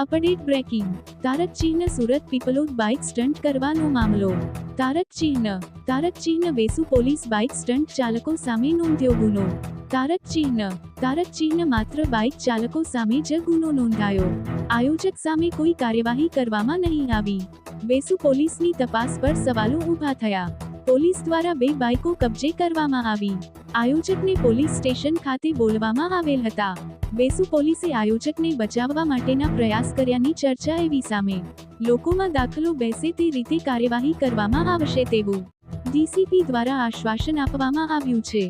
Update breaking Tarak ચિહ્ન Surat Piplod bike stunt કરવાનો મામલો તારક ચિહ્ન વેસુ પોલીસ બાઇક સ્ટન્ટ ચાલકો સામે નોંધ્યો ગુનો તારક ચિહ્ન માત્ર બાઇક ચાલકો સામે જ ગુનો નોંધાયો આયોજક સામે કોઈ કાર્યવાહી કરવામાં નહીં આવી વેસુ પોલીસની તપાસ પર સવાલો ઊભા થયા પોલીસ દ્વારા 2 બાઇકો કબજે કરવામાં આવી આયોજકને પોલીસ સ્ટેશન ખાતે બોલવામાં આવેલ હતા વેસુ પોલીસે આયોજકને બચાવવા માટેના પ્રયાસ કર્યાની ચર્ચા એવી સામે લોકોમાં દાખલો બેસે તે રીતે કાર્યવાહી કરવામાં આવશે તેવું ડીસીપી દ્વારા આશ્વાસન આપવામાં આવ્યું છે।